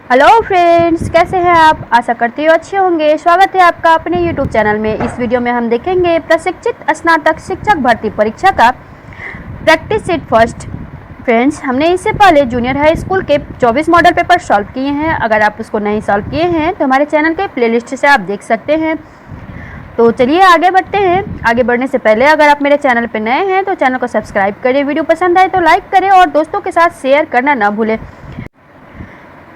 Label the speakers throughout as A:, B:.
A: Hello friends, कैसे हैं आप। आशा करती हूँ अच्छे होंगे। स्वागत है आपका अपने यूट्यूब चैनल में। इस वीडियो में हम देखेंगे प्रशिक्षित स्नातक शिक्षक भर्ती परीक्षा का प्रैक्टिस सेट फर्स्ट। फ्रेंड्स, हमने इससे पहले जूनियर हाई स्कूल के 24 मॉडल पेपर सॉल्व किए हैं। अगर आप उसको नहीं सॉल्व किए हैं तो हमारे चैनल के प्लेलिस्ट से आप देख सकते हैं। तो चलिए आगे बढ़ते हैं। आगे बढ़ने से पहले अगर आप मेरे चैनल पर नए हैं तो चैनल को सब्सक्राइब करें, वीडियो पसंद आए तो लाइक करें और दोस्तों के साथ शेयर करना ना भूलें।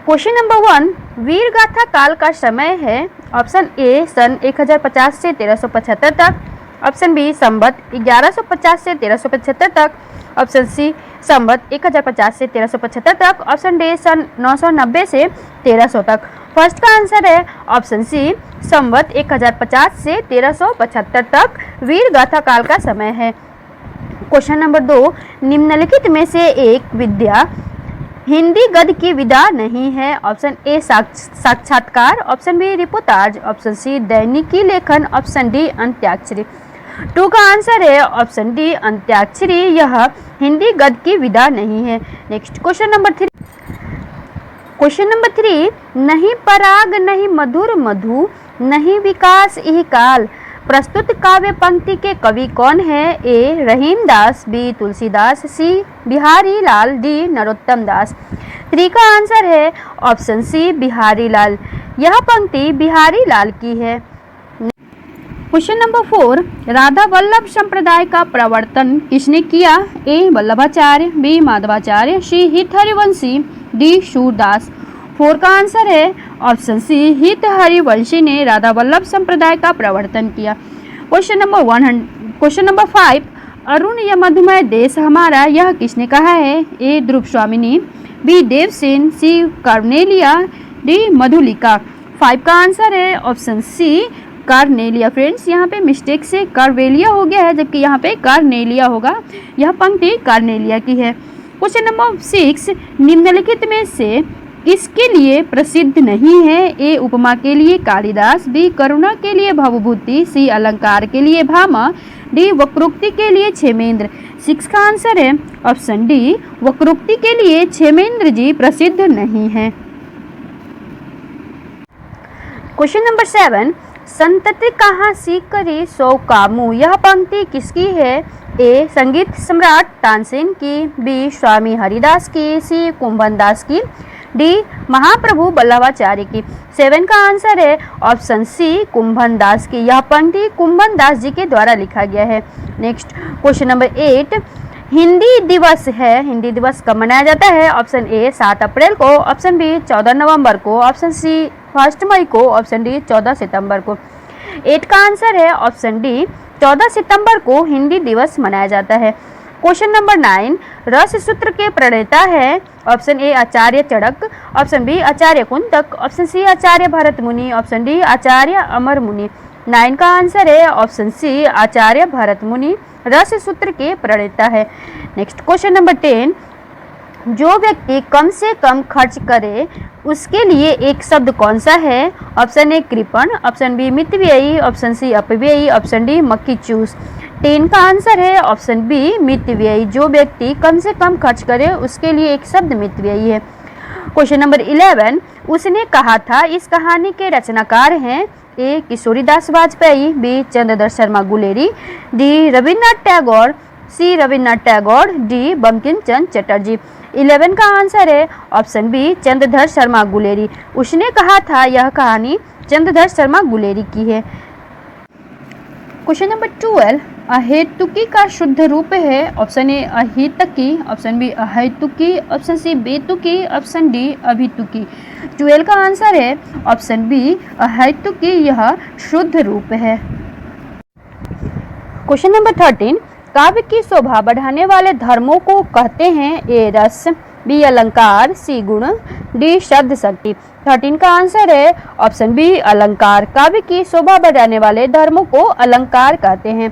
A: क्वेश्चन नंबर 1, वीर गाथा काल का समय है। ऑप्शन ए सन 1050 से 1375 तक, ऑप्शन बी संवत 1150 से 1375 तक, ऑप्शन सी संवत 1050 से 1375 तक, ऑप्शन डी सन 990 से 1300 तक। फर्स्ट का आंसर है ऑप्शन सी संवत 1050 से 1375 तक वीर गाथा काल का समय है। क्वेश्चन नंबर 2, निम्नलिखित में से एक विद्या हिंदी गद्य की विधा नहीं है। ऑप्शन ए साक्षात्कार, option B reportage, option C दैनिकी लेखन, ऑप्शन डी अंत्याक्षरी। 2 का आंसर है ऑप्शन डी अंत्याक्षरी। यह हिंदी गद्य की विधा नहीं है। Next question number 3। Question number 3, नहीं पराग नहीं मधुर मधु नहीं विकास इह काल। प्रस्तुत काव्य पंक्ति के कवि कौन है। ए रहीम दास, बी तुलसीदास, सी बिहारी लाल, डी नरोत्तम दास। 3 का आंसर है ऑप्शन सी बिहारी लाल। यह पंक्ति बिहारी लाल की है। क्वेश्चन नंबर 4, राधा वल्लभ संप्रदाय का प्रवर्तन किसने किया। ए वल्लभाचार्य, बी माधवाचार्य, सी हित हरिवंशी, डी सूरदास। 4 का आंसर है ऑप्शन सी हित हरिवंशी ने राधा वल्लभ संप्रदाय का प्रवर्तन किया। क्वेश्चन नंबर 5, अरुण या मधुमय देश हमारा यह किसने कहा है। ए ध्रुव स्वामिनी, बी देवसेन, सी कार्नेलिया, डी मधुलिका। 5 का आंसर है ऑप्शन सी कार्नेलिया। फ्रेंड्स, यहाँ पे मिस्टेक से कार्वेलिया हो गया है, जबकि यहाँ पे कार्नेलिया होगा। यह पंक्ति कार्नेलिया की है। क्वेश्चन नंबर 6, निम्नलिखित में से किसके लिए प्रसिद्ध नहीं है। ए उपमा के लिए कालिदास, बी करुणा के लिए भवभूति, सी अलंकार के लिए भामा, डी वक्रोक्ति के लिए क्षेमेंद्र। 6 का आंसर है ऑप्शन डी वक्रोक्ति के लिए क्षेमेंद्र जी प्रसिद्ध नहीं है। क्वेश्चन नंबर 7, संतति कहाँ सीख करी सो कामू। यह पंक्ति किसकी है। ए संगीत सम्राट तानसेन की, बी स्वामी हरिदास की, सी कुंभन दास की, डी महाप्रभु वल्लभाचार्य की। 7 का आंसर है ऑप्शन सी कुंभन दास की। यह पंक्ति कुंभन दास जी के द्वारा लिखा गया है। नेक्स्ट क्वेश्चन नंबर 8, हिंदी दिवस है। हिंदी दिवस कब मनाया जाता है। ऑप्शन ए 7 अप्रैल को, ऑप्शन बी 14 नवंबर को, ऑप्शन सी 1 मई को, ऑप्शन डी 14 सितंबर को। 8 का आंसर है ऑप्शन डी 14 सितंबर को हिंदी दिवस मनाया जाता है। क्वेश्चन नंबर 9, रस सूत्र के प्रणेता है। Option A Acharya Charak, option B Acharya Kuntak, option C Acharya Bharat Muni, option D आचार्य अमर मुनि। 9 का आंसर है ऑप्शन सी आचार्य भरत मुनि रस सूत्र के प्रणेता है। नेक्स्ट क्वेश्चन नंबर 10, जो व्यक्ति कम से कम खर्च करे उसके लिए एक शब्द कौन सा है। ऑप्शन ए कृपण, ऑप्शन बी मितव्ययी, ऑप्शन सी अपव्ययी, ऑप्शन डी मक्खी चूस। 10 का आंसर है ऑप्शन बी मितव्ययी। जो व्यक्ति कम से कम खर्च करे उसके लिए एक शब्द मितव्ययी है। क्वेश्चन नंबर 11, उसने कहा था इस कहानी के रचनाकार हैं। ए किशोरीदास वाजपेयी, बी चंद्रधर शर्मा गुलेरी, डी रविन्द्रनाथ टैगोर, सी रविन्द्रनाथ टैगोर, डी बंकिम चंद्र चटर्जी। 11 का आंसर है ऑप्शन बी चंद्रधर शर्मा गुलेरी। उसने कहा था यह कहानी चंद्रधर शर्मा गुलेरी की है। क्वेश्चन नंबर 12, अहेतुकी का शुद्ध रूप है। ऑप्शन ए अहितकी, ऑप्शन बी अहेतुकी, ऑप्शन सी बेतुकी, ऑप्शन डी अभितुकी। 12 का आंसर है ऑप्शन बी अहेतुकी। यह शुद्ध रूप है। क्वेश्चन नंबर 13, काव्य की शोभा बढ़ाने वाले धर्मों को कहते हैं। ए रस, बी अलंकार, सी गुण, डी शब्द शक्ति। 13 का आंसर है ऑप्शन बी अलंकार। काव्य की शोभा बढ़ाने वाले धर्मों को अलंकार कहते हैं।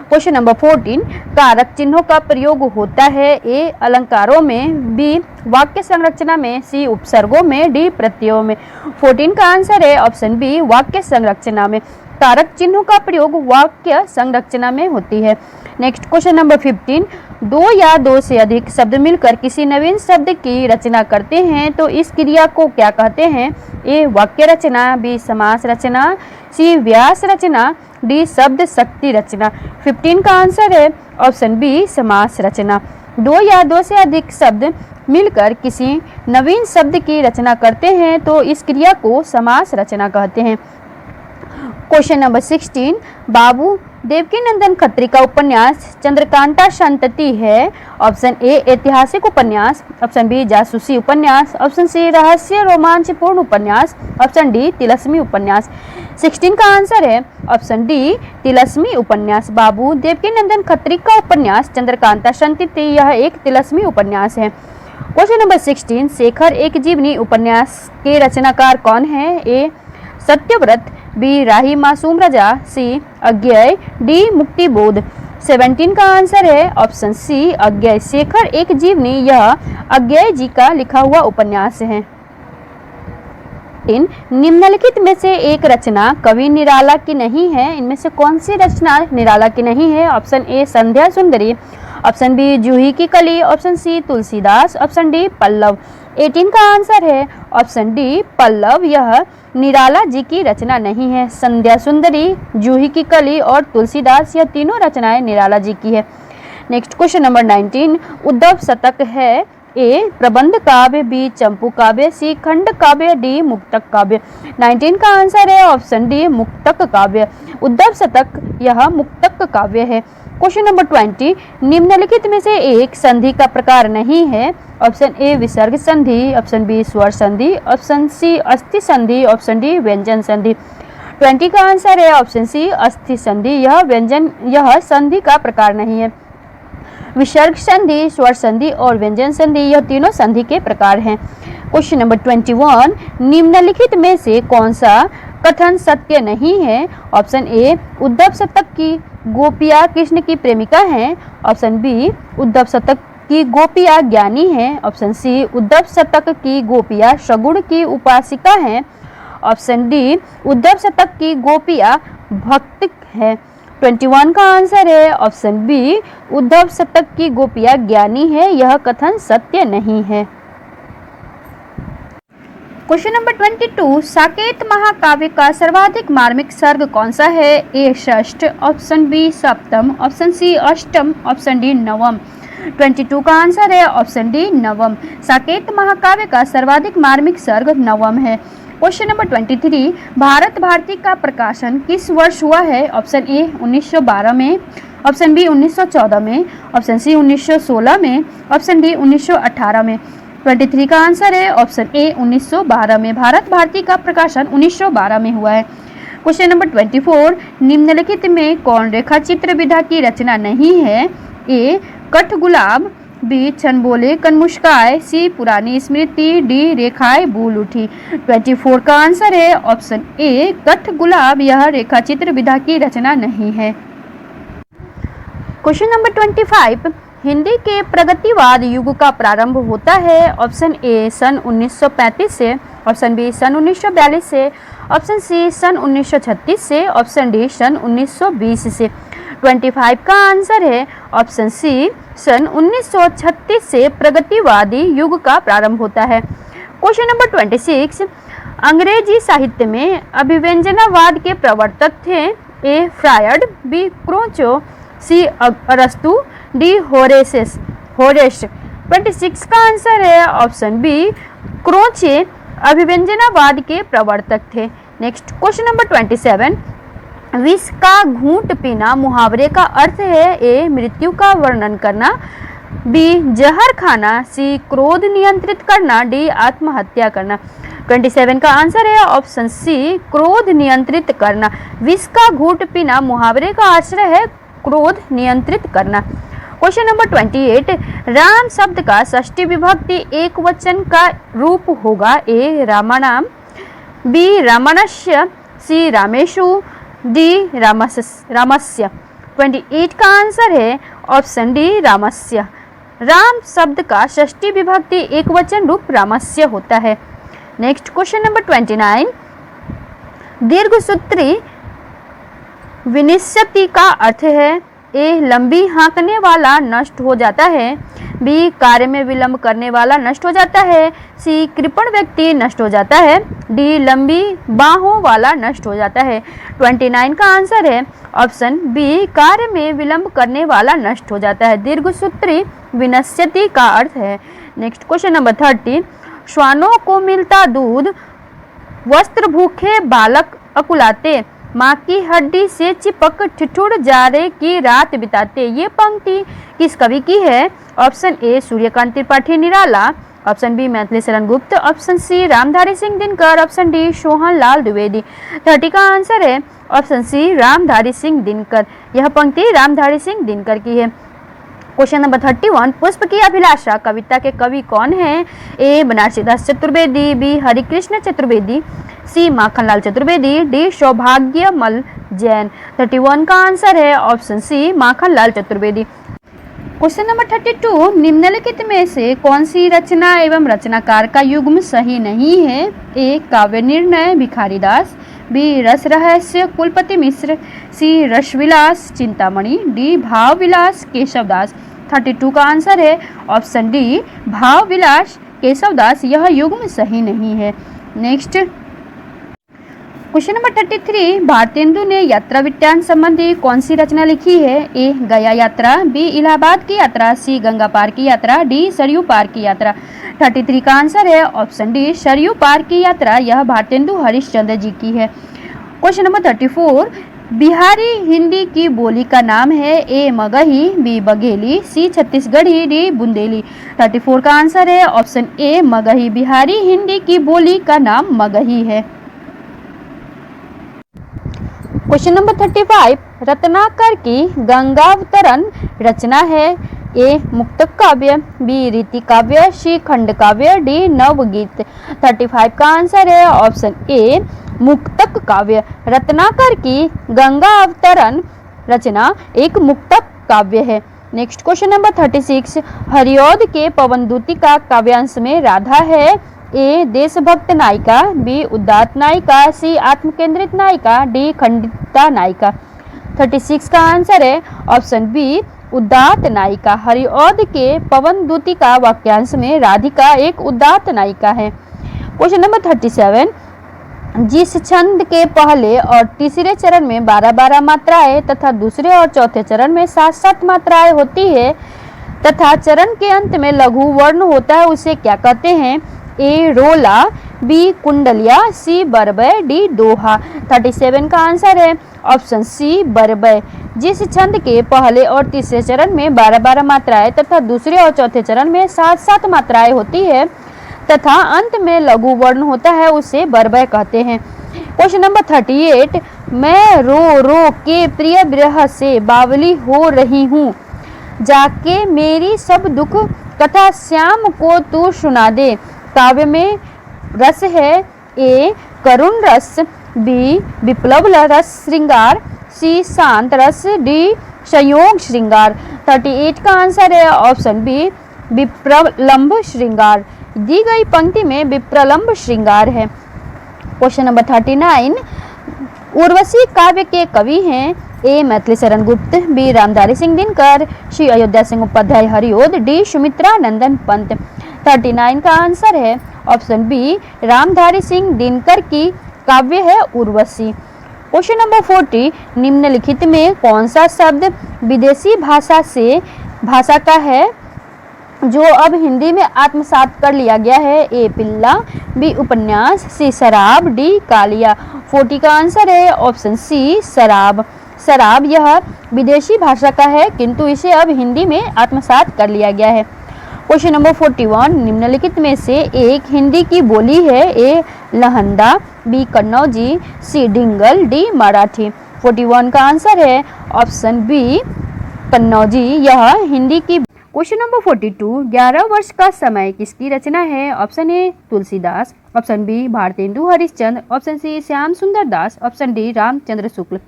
A: क्वेश्चन नंबर 14, कारक चिन्हों का प्रयोग होता है। ए अलंकारों में, बी वाक्य संरचना में, सी उपसर्गों में, डी प्रत्ययों में। 14 का आंसर है ऑप्शन बी वाक्य संरचना में। कारक चिन्हों का प्रयोग वाक्य संरचना में होती है। नेक्स्ट क्वेश्चन नंबर 15, दो या दो से अधिक शब्द मिलकर किसी नवीन शब्द की रचना करते हैं तो इस क्रिया को क्या कहते हैं? ए वाक्य रचना, बी समास रचना, सी व्यास रचना, डी शब्द शक्ति रचना। 15 का आंसर है ऑप्शन बी समास रचना। दो या दो से अधिक शब्द मिलकर किसी नवीन शब्द की रचना करते हैं तो इस क्रिया को समास रचना कहते हैं। क्वेश्चन नंबर 16, बाबू देवकीनंदन खत्री का उपन्यास चंद्रकांता संतति है। ऑप्शन ए ऐतिहासिक उपन्यास, ऑप्शन बी जासूसी उपन्यास, ऑप्शन सी रहस्य रोमांचपूर्ण उपन्यास, ऑप्शन डी तिलस्मी उपन्यास। 16 का आंसर है ऑप्शन डी तिलस्मी उपन्यास। बाबू देवकीनंदन खत्री का उपन्यास चंद्रकांता संतति यह एक तिलस्मी उपन्यास है। क्वेश्चन नंबर 16, शेखर एक जीवनी उपन्यास के रचनाकार कौन है? ए सत्यव्रत, बी राही मासूम रजा, सी अज्ञेय, डी मुक्तिबोध। 17 का आंसर है ऑप्शन सी अज्ञेय। शेखर एक जीवनी यह अज्ञेय जी का लिखा हुआ उपन्यास है। निम्नलिखित में से एक रचना कवि निराला की नहीं है, इनमें से कौन सी रचना निराला की नहीं है? ऑप्शन ए संध्या सुंदरी, ऑप्शन बी जूही की कली, option C Tulsidas, option D Pallav. 18 का आंसर है ऑप्शन डी पल्लव, यह निराला जी की रचना नहीं है। संध्या सुंदरी, जूही की कली और तुलसीदास यह तीनों रचनाएं निराला जी की है। नेक्स्ट क्वेश्चन नंबर 19, उद्धव शतक है ए प्रबंध काव्य, बी चंपू काव्य, सी खंड काव्य, डी मुक्तक काव्य। 19 का आंसर है ऑप्शन डी मुक्तक काव्य। उद्धव शतक यह मुक्तक काव्य है। क्वेश्चन नंबर 20, निम्नलिखित में से एक संधि का प्रकार नहीं है। ऑप्शन ए विसर्ग संधि, ऑप्शन बी स्वर संधि, ऑप्शन सी अस्थि संधि, ऑप्शन डी व्यंजन संधि। 20 का आंसर है ऑप्शन सी अस्थि संधि, यह संधि का प्रकार नहीं है। विसर्ग संधि, स्वर संधि और व्यंजन संधि यह तीनों संधि के प्रकार हैं। क्वेश्चन नंबर 21, निम्नलिखित में से कौन सा कथन सत्य नहीं है? ऑप्शन ए उद्धव शतक की गोपियाँ कृष्ण की प्रेमिका हैं, ऑप्शन बी उद्धव शतक की गोपियाँ ज्ञानी हैं, ऑप्शन सी उद्धव शतक की गोपियाँ सगुण की उपासिका हैं, ऑप्शन डी उद्धव शतक की गोपियाँ भक्त हैं। 21 का आंसर है ऑप्शन बी उद्धव शतक की गोपियाँ ज्ञानी है, यह कथन सत्य नहीं है। क्वेश्चन नंबर 22, साकेत महाकाव्य का सर्वाधिक मार्मिक सर्ग कौन सा है? ए षष्ठ, ऑप्शन बी सप्तम, ऑप्शन सी अष्टम, ऑप्शन डी नवम। 22 का आंसर है ऑप्शन डी नवम। साकेत महाकाव्य का सर्वाधिक मार्मिक सर्ग नवम है। क्वेश्चन नंबर 23, भारत भारती का प्रकाशन किस वर्ष हुआ है? ऑप्शन ए 1912 में, ऑप्शन बी 1914 में, ऑप्शन सी 1916 में, ऑप्शन डी 1918 में। 23 का आंसर है ऑप्शन ए 1912 में। भारत भारती का प्रकाशन 1912 में हुआ है। क्वेश्चन नंबर 24, निम्नलिखित में कौन रेखा चित्र विधा की रचना नहीं है? ए कठ गुलाब, बी छन बोले कन मुस्काए, सी पुरानी स्मृति, डी रेखाएं भूल उठी। 24 का आंसर है ऑप्शन ए कठ गुलाब, यह रेखा चित्र विधा की रचना नहीं है। क्वेश्चन नंबर 25, हिंदी के प्रगतिवाद युग का प्रारंभ होता है। ऑप्शन ए सन 1935 से, ऑप्शन बी सन 1942 से, ऑप्शन सी सन 1936 से, ऑप्शन डी सन 1920 से। 25 का आंसर है ऑप्शन सी सन 1936 से प्रगतिवादी युग का प्रारंभ होता है। क्वेश्चन नंबर 26, अंग्रेजी साहित्य में अभिव्यंजनावाद के प्रवर्तक थे। ए फ्रायड, बी क्रोचो, सी अरस्तु, डी होरेस। 26 का आंसर है ऑप्शन बी क्रोचे अभिव्यंजनावाद के प्रवर्तक थे। नेक्स्ट क्वेश्चन नंबर 27, विष का घूंट पीना मुहावरे का अर्थ है। ए मृत्यु का वर्णन करना, बी जहर खाना, सी क्रोध नियंत्रित करना, डी आत्महत्या करना। 27 का आंसर है ऑप्शन सी क्रोध नियंत्रित करना। विष का घूंट पीना मुहावरे का आश्रय है क्रोध नियंत्रित करना। क्वेश्चन नंबर 28, राम शब्द का षष्ठी विभक्ति एक वचन का रूप होगा। ए रामाणाम, बी रामाणस्य, सी रामेशु, डी रामस्य। 28 का आंसर है ऑप्शन डी रामस्य। राम शब्द का षष्ठी विभक्ति एक वचन रूप रामस्य होता है। नेक्स्ट क्वेश्चन नंबर 29, दीर्घसूत्री विनिश्चिति का अर्थ है। ए लंबी हाँकने वाला नष्ट हो जाता है, बी कार्य में विलंब करने वाला नष्ट हो जाता है, सी कृपण व्यक्ति नष्ट हो जाता है, डी लंबी बाहों वाला नष्ट हो जाता है। 29 का आंसर है ऑप्शन बी, कार्य में विलंब करने वाला नष्ट हो जाता है। दीर्घसूत्री विनश्यति का अर्थ है। नेक्स्ट क्वेश्चन नंबर 30, श्वानों को मिलता दूध, वस्त्र भूखे बालक अकुलाते, माँ की हड्डी से चिपक ठिठुर जाड़े की रात बिताते। ये पंक्ति किस कवि की है? Option A Suryakant Tripathi Nirala, option B Maithili Sharan Gupt, option C Ramdhari Singh Dinkar, option D Sohan Lal Dwivedi. 30 का आंसर है ऑप्शन सी रामधारी सिंह दिनकर। यह पंक्ति रामधारी सिंह दिनकर की है। क्वेश्चन नंबर 31, पुष्प की अभिलाषा कविता के कवि कौन हैं? A Banarsidas Chaturvedi, B Harikrishna Chaturvedi, C Makhanlal Chaturvedi, D Saubhagyamal Jain. 31 का आंसर है option C Makhanlal Chaturvedi. Question number 32, निम्नलिखित में से कौन सी रचना एवं रचनाकार का युग्म सही नहीं है? ए काव्य निर्णय भिखारीदास, बी रस रहस्य कुलपति मिश्र, सी रसविलास चिंतामणि, डी भाव विलास केशवदास। 32 का आंसर है ऑप्शन डी भाव विलास केशवदास। यह युग्म सही नहीं है। नेक्स्ट क्वेश्चन नंबर 33, भारतेंदु ने यात्रा विज्ञान संबंधी कौन सी रचना लिखी है? ए गया यात्रा, बी इलाहाबाद की यात्रा, सी गंगा पार की यात्रा, डी सरयू पार की यात्रा। 33 का आंसर है ऑप्शन डी सरयू पार की यात्रा। यह भारतेंदु हरिश्चंद्र जी की है। क्वेश्चन नंबर 34, बिहारी हिंदी की बोली का नाम है? ए मगही, बी बघेली, सी छत्तीसगढ़ी, डी बुंदेली। 34 का आंसर है ऑप्शन ए मगही। बिहारी हिंदी की बोली का नाम मगही है। क्वेश्चन नंबर 35, रत्नाकर की गंगावतरण रचना है? ए मुक्तक काव्य, बी रीति काव्य, सी खंड काव्य, डी नवगीत। 35 का आंसर है ऑप्शन ए मुक्तक काव्य। रत्नाकर की गंगा अवतरण रचना एक मुक्तक काव्य है। नेक्स्ट क्वेश्चन नंबर 36, हरिऔध के पवनदूती का काव्यांश में राधा है? ए देशभक्त नायिका, बी उदात्त नायिका, सी आत्मकेंद्रित नायिका, डी खंडिता नायिका। 36 का आंसर है ऑप्शन बी उदात्त नायिका। हरिऔध के पवनदूती का वाक्यांश में राधिका एक उदात्त नायिका है। क्वेश्चन नंबर 37, जिस छंद के पहले और तीसरे चरण में 12-12 मात्राएं तथा दूसरे और चौथे चरण में 7-7 मात्राएं होती है तथा चरण के अंत में लघु वर्ण होता है, उसे क्या कहते हैं? ए रोला, बी कुंडलिया, सी बरबय, डी दोहा। 37 का आंसर है ऑप्शन सी बरबय। जिस छंद के पहले और तीसरे चरण में 12-12 मात्राएं तथा दूसरे और चौथे चरण में 7-7 मात्राएं होती है तथा अंत में लघु वर्ण होता है, उसे बरबय कहते हैं। क्वेश्चन नंबर 38, मैं रो रो के प्रिय विरह से बावली हो रही हूँ, जाके मेरी सब दुख कथा श्याम को तू सुना दे। काव्य में रस है? ए करुण रस, बी विप्लव रस श्रृंगार, सी शांत रस, डी संयोग श्रृंगार। 38 का आंसर है ऑप्शन बी विप्रलंब श्रृंगार। दी गई पंक्ति में विप्रलंब श्रृंगार है। क्वेश्चन नंबर 39, उर्वशी काव्य के कवि हैं? ए मैथिली शरण गुप्त, बी रामधारी सिंह दिनकर, सी अयोध्या सिंह उपाध्याय हरिऔध, डी सुमित्रा नंदन पंत। 39 का आंसर है ऑप्शन बी रामधारी सिंह दिनकर की काव्य है उर्वशी। क्वेश्चन नंबर 40, निम्नलिखित में कौन सा शब्द विदेशी भाषा का है जो अब हिंदी में आत्मसात कर लिया गया है? ए पिल्ला, बी उपन्यास, सी शराब, डी कालिया। 40 का आंसर है ऑप्शन सी शराब। शराब यह विदेशी भाषा का है किंतु इसे अब हिंदी में आत्मसात कर लिया गया है। क्वेश्चन नंबर 41, निम्नलिखित में से एक हिंदी की बोली है? ए लहंदा, बी कन्नौजी, सी डिंगल, डी मराठी। 41 का आंसर है ऑप्शन बी कन्नौजी। यह हिंदी की। क्वेश्चन नंबर 42, 11 वर्ष का समय किसकी रचना है? Option A Tulsidas, option B Bharatendu Harishchandra, option C Shyam Sundar Das, option D Ramchandra Shukla.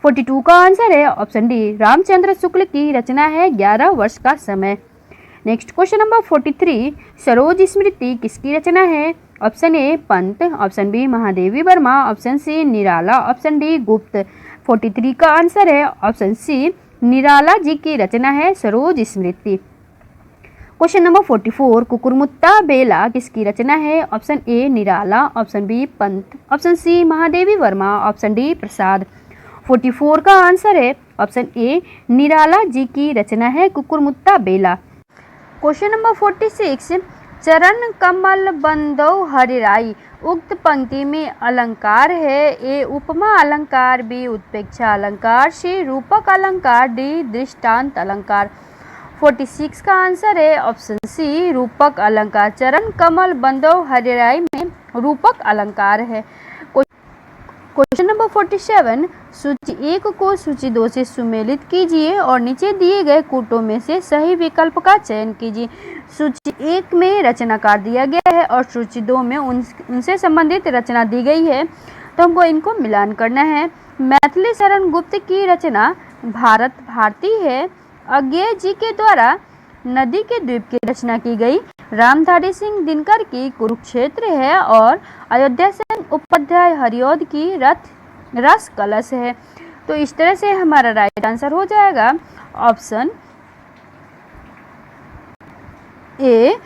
A: 42 का आंसर है ऑप्शन डी रामचंद्र शुक्ल की रचना है 11 वर्ष का समय। Next question number 43, Saroj Smriti किसकी रचना है? Option A Pant, option B Mahadevi Verma, option C Nirala, option D Gupt. 43 का आंसर है ऑप्शन सी निराला जी की रचना है सरोज स्मृति। क्वेश्चन नंबर 44, कुकुरमुत्ता बेला किसकी रचना है? Option A Nirala, option B Pant, option C Mahadevi Verma, option D Prasad. 44 का आंसर है ऑप्शन ए निराला जी की रचना है कुकुरमुत्ता बेला। क्वेश्चन नंबर 46, चरण कमल बंदो हरिराई उक्त पंक्ति में अलंकार है? ए उपमा अलंकार, बी उत्प्रेक्षा अलंकार, सी रूपक अलंकार, डी दृष्टांत अलंकार। 46 का आंसर है ऑप्शन सी रूपक अलंकार। चरण कमल बंदो हरिराई में रूपक अलंकार है। क्वेश्चन नंबर 47, सूची 1 को सूची 2 से सुमेलित कीजिए और नीचे दिए गए कूटों में से सही विकल्प का चयन कीजिए। सूची 1 में रचनाकार दिया गया है और सूची 2 में उनसे संबंधित रचना दी गई है, तो हमको इनको मिलान करना है। मैथिली शरण गुप्त की रचना भारत भारती है। अज्ञेय जी के द्वारा नदी के द्वीप की रचना की गई। रामधारी सिंह दिनकर की कुरुक्षेत्र है और अयोध्या सेन उपाध्याय हरिऔध की रस कलश है। तो इस तरह से हमारा राइट आंसर हो जाएगा ऑप्शन ए।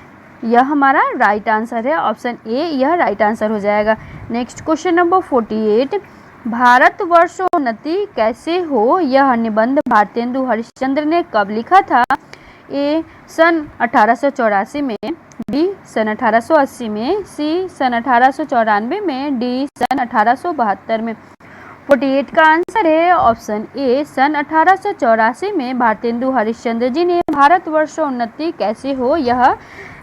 A: यह हमारा राइट आंसर है, ऑप्शन ए यह राइट आंसर हो जाएगा। नेक्स्ट क्वेश्चन नंबर 48, भारतवर्षोन्नति कैसे हो यह निबंध भारतेंदु हरिश्चंद्र ने कब लिखा था? ए सन 1884 में, बी सन 1880 में, सी सन 1894 में, डी सन 1872 में। 48 का आंसर है ऑप्शन ए सन 1884 में भारतेंदु हरिश्चंद्र जी ने भारतवर्षोन्नति कैसे हो यह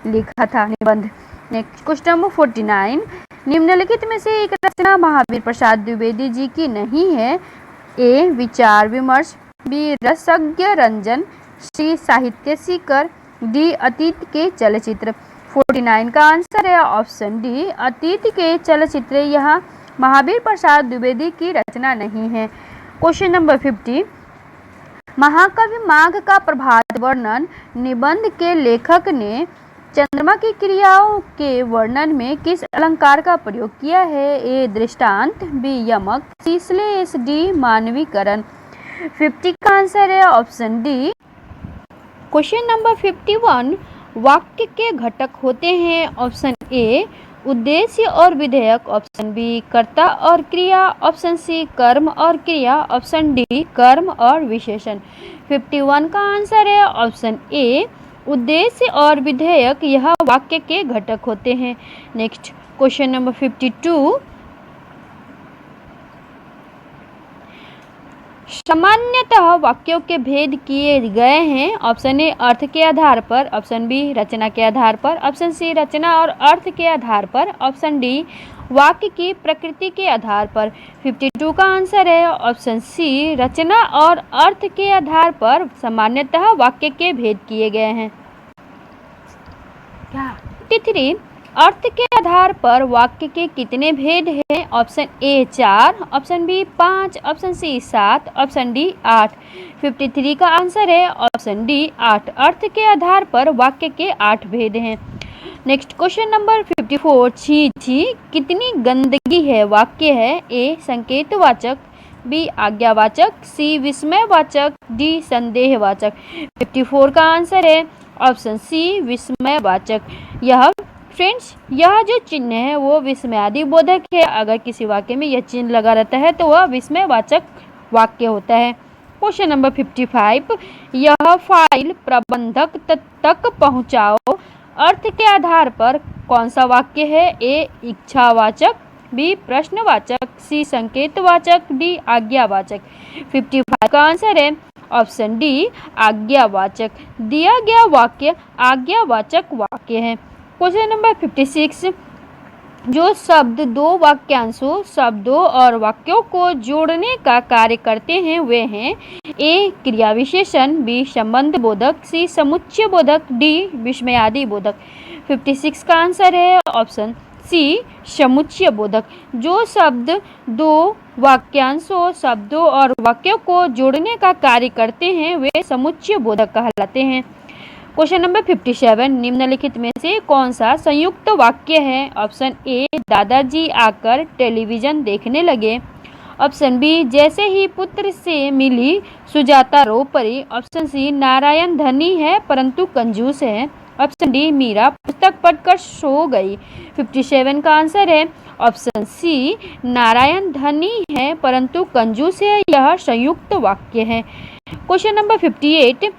A: लिखा था निबंध। नेक्स्ट क्वेश्चन नंबर 49, निम्नलिखित में से एक रचना महावीर प्रसाद द्विवेदी जी की नहीं है? ए विचार विमर्श, बी रसज्ञ रंजन, सी साहित्य सीकर, डी अतीत के चलचित्र। 49 का आंसर है ऑप्शन डी अतीत के चलचित्र। यह महावीर प्रसाद द्विवेदी की रचना नहीं है। क्वेश्चन नंबर 50, महाकवि माघ का प्रभात वर्णन निबंध के लेखक ने चंद्रमा की क्रियाओं के वर्णन में किस अलंकार का प्रयोग किया है? ए दृष्टांत, बी यमक, सी श्लेष, डी मानवीकरण। 50 का आंसर है ऑप्शन डी। क्वेश्चन नंबर 51, वाक्य के घटक होते हैं? ऑप्शन ए उद्देश्य और विधेयक, ऑप्शन बी कर्ता और क्रिया, ऑप्शन सी कर्म और क्रिया, ऑप्शन डी कर्म और विशेषण। 51 का आंसर है ऑप्शन ए उद्देश्य और विधेयक यह वाक्य के घटक होते हैं। नेक्स्ट क्वेश्चन नंबर 52, सामान्यतः वाक्यों के भेद किए गए हैं? ऑप्शन ए अर्थ के आधार पर, ऑप्शन बी रचना के आधार पर, ऑप्शन सी रचना और अर्थ के आधार पर, ऑप्शन डी वाक्य की प्रकृति के आधार पर। 52 का आंसर है ऑप्शन सी रचना और अर्थ के आधार पर सामान्यतः वाक्य के भेद किए गए हैं। 53, अर्थ के आधार पर वाक्य के कितने भेद हैं? Option A 4, option B 5, option C 7, option D 8। 53 का आंसर है ऑप्शन डी 8। अर्थ के आधार पर वाक्य के 8 भेद हैं। नेक्स्ट क्वेश्चन नंबर 54, छी छी कितनी गंदगी है वाक्य है? ए संकेतवाचक, बी आज्ञावाचक, सी विस्मयवाचक, डी संदेहवाचक। 54 का आंसर है ऑप्शन सी विस्मयवाचक। फ्रेंड्स यह जो चिन्ह है वो विस्मयादि बोधक है। अगर किसी वाक्य में यह चिन्ह लगा रहता है तो वह विस्मयवाचक वाक्य होता है। क्वेश्चन नंबर 55, यह फाइल प्रबंधक तक पहुंचाओ अर्थ के आधार पर कौन सा वाक्य है? ए इच्छावाचक, बी प्रश्नवाचक, सी संकेतवाचक, डी आज्ञावाचक। 55 का आंसर है ऑप्शन डी आज्ञावाचक। दिया गया वाक्य आज्ञावाचक वाक्य है। क्वेश्चन नंबर 56, जो शब्द दो वाक्यांशों शब्दों और वाक्यों को जोड़ने का कार्य करते हैं वे हैं? ए क्रिया विशेषण, बी संबंध बोधक, सी समुच्चय बोधक, डी विस्मयादि बोधक। 56 का आंसर है ऑप्शन सी समुच्चय बोधक। जो शब्द दो वाक्यांशों शब्दों और वाक्यों को जोड़ने का कार्य करते हैं वे समुच्चय बोधक कहलाते हैं। क्वेश्चन नंबर 57, निम्नलिखित में से कौन सा संयुक्त वाक्य है? ऑप्शन ए दादाजी आकर टेलीविजन देखने लगे, ऑप्शन बी जैसे ही पुत्र से मिली सुजाता रो पड़ी। ऑप्शन सी नारायण धनी है परंतु कंजूस है। ऑप्शन डी मीरा पुस्तक पढ़कर सो गई। 57 का आंसर है ऑप्शन सी नारायण धनी है परंतु कंजूस है। यह संयुक्त वाक्य है। क्वेश्चन नंबर 58,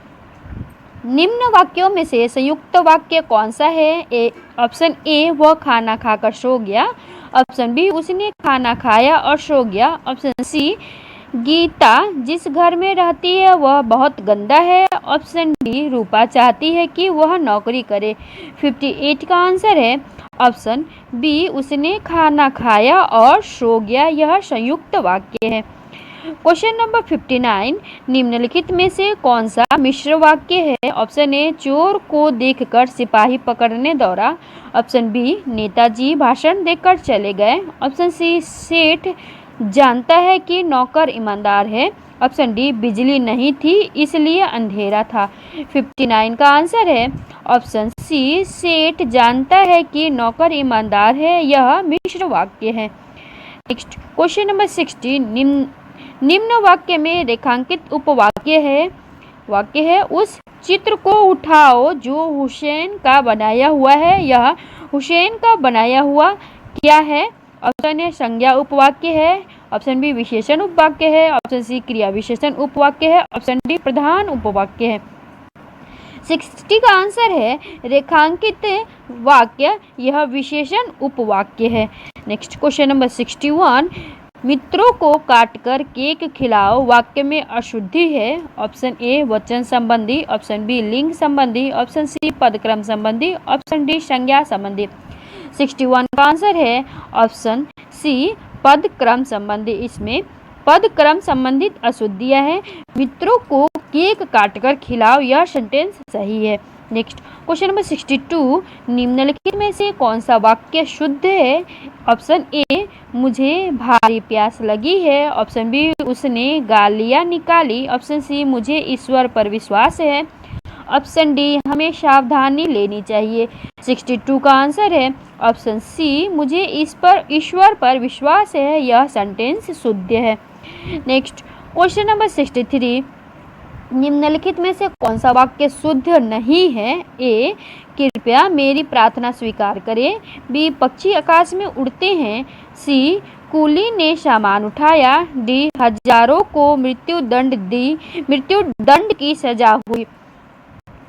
A: निम्न वाक्यों में से संयुक्त वाक्य कौन सा है? ऑप्शन ए वह खाना खाकर सो गया। ऑप्शन बी उसने खाना खाया और सो गया। ऑप्शन सी गीता जिस घर में रहती है वह बहुत गंदा है। ऑप्शन डी रूपा चाहती है कि वह नौकरी करे। 58 का आंसर है ऑप्शन बी उसने खाना खाया और सो गया। यह संयुक्त वाक्य है। क्वेश्चन नंबर 59, निम्नलिखित में से कौन सा मिश्र वाक्य है? ऑप्शन ए चोर को देखकर सिपाही पकड़ने दौड़ा। ऑप्शन बी नेताजी भाषण देकर चले गए। ऑप्शन सी सेठ जानता है कि नौकर ईमानदार है। ऑप्शन डी बिजली नहीं थी इसलिए अंधेरा था। 59 का आंसर है ऑप्शन सी सेठ जानता है कि नौकर ईमानदार है। यह मिश्र वाक्य है। नेक्स्ट क्वेश्चन नंबर 60, निम्न वाक्य में रेखांकित उपवाक्य है उस चित्र को उठाओ जो हुसैन का बनाया हुआ है। यह हुसैन का बनाया हुआ क्या है? ऑप्शन ए संज्ञा उपवाक्य है। ऑप्शन बी विशेषण उपवाक्य है। ऑप्शन सी क्रिया विशेषण उपवाक्य है। ऑप्शन डी प्रधान उपवाक्य है। 60 का आंसर है रेखांकित वाक्य, यह विशेषण उपवाक्य है। नेक्स्ट क्वेश्चन नंबर 61, मित्रों को काटकर केक खिलाओ वाक्य में अशुद्धि है। ऑप्शन ए वचन संबंधी। ऑप्शन बी लिंग संबंधी। ऑप्शन सी पदक्रम संबंधी। ऑप्शन डी संज्ञा संबंधी। 61 का आंसर है ऑप्शन सी पद क्रम संबंधी। इसमें पद क्रम संबंधित अशुद्धियां हैं। मित्रों को केक काटकर खिलाओ यह सेंटेंस सही है। नेक्स्ट क्वेश्चन नंबर 62, निम्नलिखित में से कौन सा वाक्य शुद्ध है? ऑप्शन ए मुझे भारी प्यास लगी है। ऑप्शन बी उसने गालियां निकाली। ऑप्शन सी मुझे ईश्वर पर विश्वास है। ऑप्शन डी हमें सावधानी लेनी चाहिए। 62 का आंसर है ऑप्शन सी मुझे ईश्वर पर विश्वास है। यह सेंटेंस शुद्ध है। नेक्स्ट क्वेश्चन नंबर 63, निम्नलिखित में से कौन सा वाक्य शुद्ध नहीं है? ए कृपया मेरी प्रार्थना स्वीकार करें। बी पक्षी आकाश में उड़ते हैं। सी कूली ने सामान उठाया। डी हजारों को मृत्यु दंड की सजा हुई।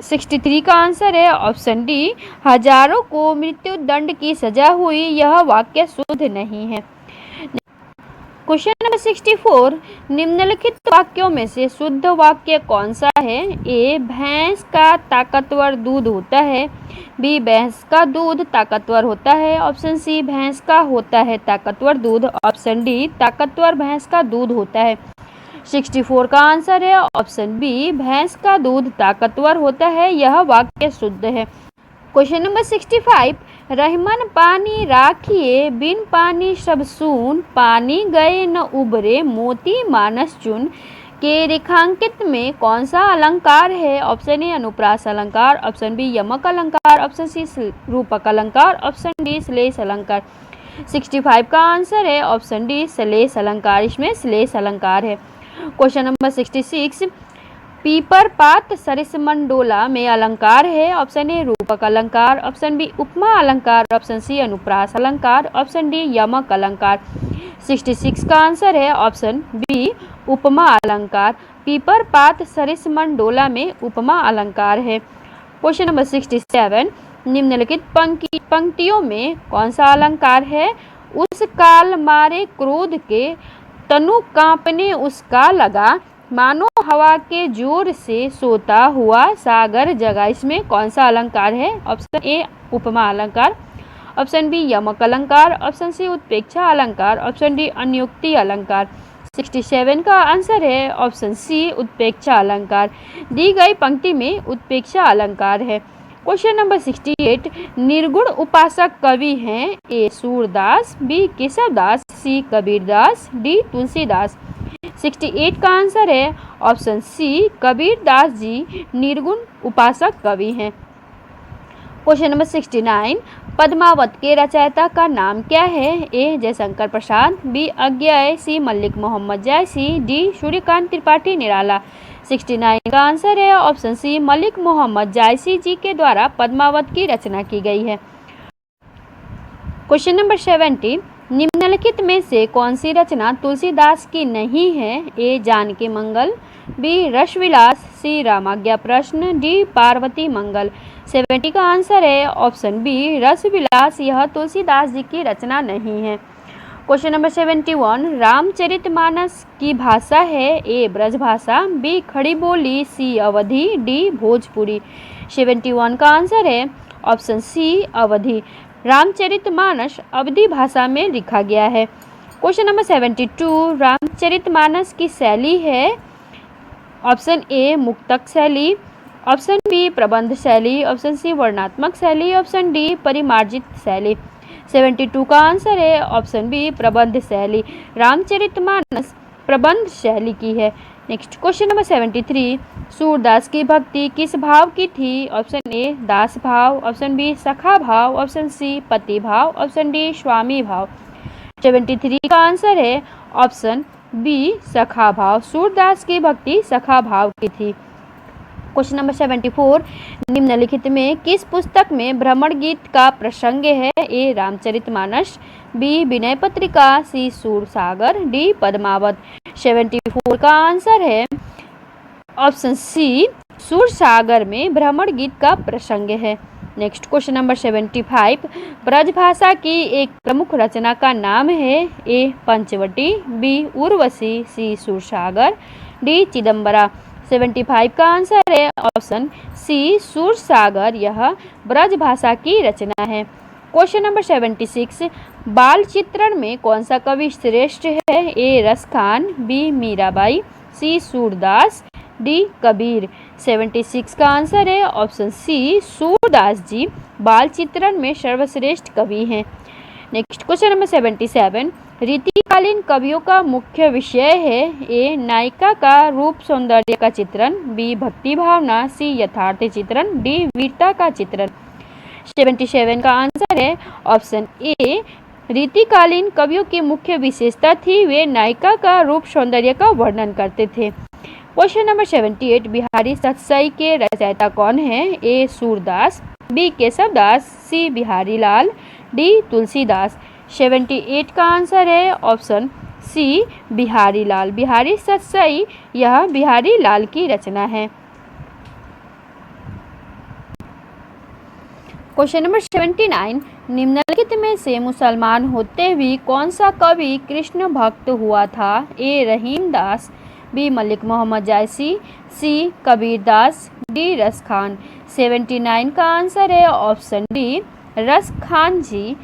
A: 63 का आंसर है ऑप्शन डी हजारों को मृत्यु दंड की सजा हुई। यह वाक्य शुद्ध नहीं है। क्वेश्चन नंबर 64, निम्नलिखित वाक्यों में से शुद्ध वाक्य कौन सा है? ए भैंस का ताकतवर दूध होता है। बी भैंस का दूध ताकतवर होता है। ऑप्शन सी भैंस का होता है ताकतवर दूध। ऑप्शन डी ताकतवर भैंस का दूध होता है। 64 का आंसर है ऑप्शन बी भैंस का दूध ताकतवर होता है। यह वाक्य शुद्ध है। क्वेश्चन नंबर 65, रहमान पानी राखिए बिन पानी सब सून, पानी गए न उबरे मोती मानस चुन के रेखांकित में कौन सा अलंकार है? ऑप्शन ए अनुप्रास अलंकार। ऑप्शन बी यमक अलंकार। ऑप्शन सी रूपक अलंकार। ऑप्शन डी श्लेष अलंकार। 65 का आंसर है ऑप्शन डी श्लेष अलंकार। इसमें श्लेष अलंकार है। क्वेश्चन नंबर 66, पीपर पात सरिसमंडोला में अलंकार है। ऑप्शन ए रूपक अलंकार। ऑप्शन बी उपमा अलंकार। ऑप्शन सी अनुप्रास अलंकार। ऑप्शन डी यमक अलंकार। 66 का आंसर है ऑप्शन बी उपमा अलंकार। पीपर पात सरिसमंडोला में उपमा अलंकार है। क्वेश्चन नंबर 67, निम्नलिखित पंक्तियों में कौन सा अलंकार है? उस काल मारे क्रोध के तनु कांपने उसका लगा, मानो हवा के जोर से सोता हुआ सागर जगा। इसमें कौन सा अलंकार है? ऑप्शन ए उपमा अलंकार। ऑप्शन बी यमक अलंकार। ऑप्शन सी उत्प्रेक्षा अलंकार। ऑप्शन डी अन्योक्ति अलंकार। 67 का आंसर है ऑप्शन सी उत्प्रेक्षा अलंकार। दी गई पंक्ति में उत्प्रेक्षा अलंकार है। क्वेश्चन नंबर 68, निर्गुण उपासक कवि हैं। ए सूरदास। बी केशवदास। सी कबीरदास। डी तुलसीदास। 68 का आंसर है ऑप्शन सी कबीरदास जी निर्गुण उपासक कवि हैं। क्वेश्चन नंबर 69, पद्मावत के रचयिता का नाम क्या है? ए जयशंकर प्रसाद, बी अज्ञेय, सी मल्लिक मोहम्मद जायसी, डी सूर्यकांत त्रिपाठी निराला। 69 का आंसर है ऑप्शन सी, मल्लिक मोहम्मद जायसी जी के द्वारा पद्मावत की रचना की गई है। क्वेश्चन नंबर 70, निम्नलिखित में से कौन सी रचना तुलसीदास की नहीं है? ए जानकी मंगल, बी रसविलास, सी रामाज्ञा प्रश्न, डी पार्वती मंगल। 70 का आंसर है ऑप्शन बी, रसविलास, यह तुलसीदास जी की रचना नहीं है। क्वेश्चन नंबर 71, रामचरितमानस की भाषा है? ए ब्रजभाषा, बी खड़ी बोली, सी अवधी, डी भोजपुरी। 71 का आंसर है ऑप्शन सी, अवधी। रामचरितमानस अवधी भाषा में लिखा गया है। क्वेश्चन नंबर 72, रामचरितमानस की शैली है? ऑप्शन ए मुक्तक शैली, ऑप्शन बी प्रबंध शैली, ऑप्शन सी वर्णनात्मक शैली, ऑप्शन डी परिमार्जित शैली। 72 का आंसर है ऑप्शन बी, प्रबंध शैली। रामचरितमानस प्रबंध शैली की है। नेक्स्ट क्वेश्चन नंबर 73, सूरदास की भक्ति किस भाव की थी? ऑप्शन ए दास भाव, ऑप्शन बी सखा भाव, ऑप्शन सी पति भाव, ऑप्शन डी स्वामी भाव। 73 का आंसर है ऑप्शन बी, सखा भाव। सूरदास की भक्ति सखा भाव की थी। क्वेश्चन नंबर 74, निम्नलिखित में किस पुस्तक में भ्रमण गीत का प्रसंग है? ए रामचरितमानस, बी विनय पत्रिका, सी सूरसागर, डी पद्मावत। 74 का आंसर है ऑप्शन सी, सूरसागर में भ्रमण गीत का प्रसंग है। नेक्स्ट क्वेश्चन नंबर 75, ब्रजभाषा की एक प्रमुख रचना का नाम है? ए पंचवटी, बी उर्वशी, सी सूरसागर, डी चिदम्बरा। 75 का आंसर है ऑप्शन सी, सूरसागर, यह ब्रजभाषा की रचना है। क्वेश्चन नंबर 76, बाल चित्रण में कौन सा कवि श्रेष्ठ है? ए रसखान, बी मीराबाई, सी सूरदास, डी कबीर। 76 का आंसर है ऑप्शन सी, सूरदास जी बाल चित्रण में सर्वश्रेष्ठ कवि हैं। नेक्स्ट क्वेश्चन नंबर 77, रीतिकालीन कवियों का मुख्य विषय है? ए नायिका का रूप सौंदर्य का चित्रण, बी भक्ति भावना, सी यथार्थ चित्रण, डी वीरता का चित्रण। 77 का आंसर है ऑप्शन ए, रीतिकालीन कवियों की मुख्य विशेषता थी वे नायिका का रूप सौंदर्य का वर्णन करते थे। क्वेश्चन नंबर 78, बिहारी सतसई के रचयिता कौन है? ए सूरदास, बी केशवदास, सी बिहारी लाल, डी तुलसीदास। 78 का आंसर है ऑप्शन सी, बिहारी लाल। बिहारी सतसई, यह बिहारी लाल की रचना है। क्वेश्चन नंबर 79, निम्नलिखित में से मुसलमान होते हुए कौन सा कवि कृष्ण भक्त हुआ था? ए रहीम दास, बी मल्लिक मोहम्मद जायसी, सी कबीर दास, डी रस खान। 79 का आंसर है ऑप्शन डी, रस खान जी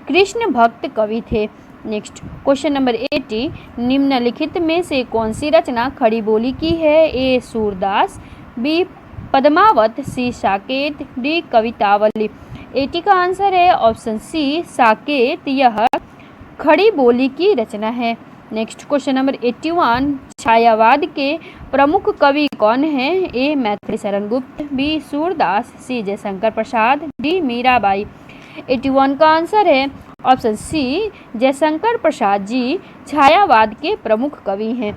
A: कृष्ण भक्त कवि थे। नेक्स्ट क्वेश्चन नंबर 80, निम्नलिखित में से कौन सी रचना खड़ी बोली की है? ए सूरदास, बी पद्मावत, सी साकेत, डी कवितावली। 80 का आंसर है ऑप्शन सी, साकेत, यह खड़ी बोली की रचना है। नेक्स्ट क्वेश्चन नंबर 81, छायावाद के प्रमुख कवि कौन हैं? ए मैथिली शरण गुप्त, बी सूरदास, सी जयशंकर प्रसाद, डी मीराबाई। 81 का आंसर है ऑप्शन सी, जयशंकर प्रसाद जी छायावाद के प्रमुख कवि हैं।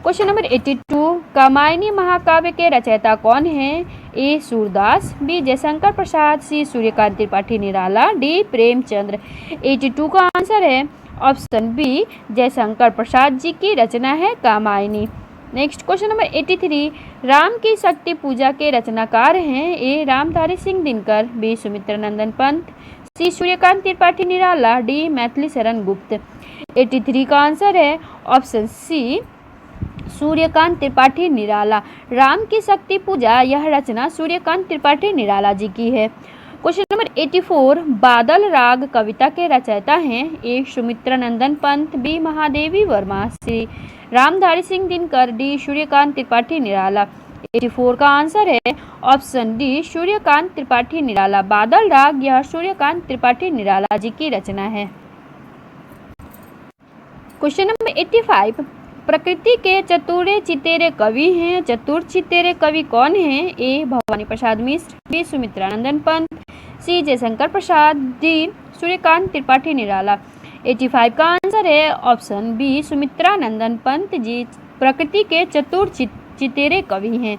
A: क्वेश्चन नंबर 82, कामायनी महाकाव्य के रचयिता कौन हैं? ए सूरदास, बी जयशंकर प्रसाद, सी सूर्यकांत त्रिपाठी निराला, डी प्रेमचंद्र। 82 का आंसर है ऑप्शन बी, जयशंकर प्रसाद जी की रचना है Kamayani. Next question number 83, Ram की शक्ति पूजा के रचनाकार हैं? ए रामधारी सिंह दिनकर, बी सुमित्रा नंदन पंत, सी सूर्यकांत त्रिपाठी निराला, डी मैथिली शरण गुप्त। 83 का आंसर है ऑप्शन सी, सूर्यकांत त्रिपाठी निराला। राम की शक्ति पूजा, यह रचना सूर्यकांत त्रिपाठी निराला जी की है। क्वेश्चन नंबर 84, बादल राग कविता के रचयिता हैं? ए सुमित्रा नंदन पंत, बी महादेवी वर्मा, सी रामधारी सिंह दिनकर, डी सूर्यकांत त्रिपाठी निराला। 84 का आंसर है ऑप्शन डी, सूर्यकांत त्रिपाठी निराला। बादल राग, यह सूर्यकांत त्रिपाठी निराला जी की रचना है। क्वेश्चन नंबर 85, प्रकृति के चतुर चितेरे कवि हैं? चतुर चितेरे कवि कौन हैं? ए भवानी प्रसाद मिश्र, बी सुमित्रा नंदन पंत, सी जयशंकर प्रसाद, डी सूर्यकांत त्रिपाठी निराला। 85 का आंसर है ऑप्शन बी सुमित्रा नंदन पंत जी प्रकृति के चतुर चितेरे कवि हैं।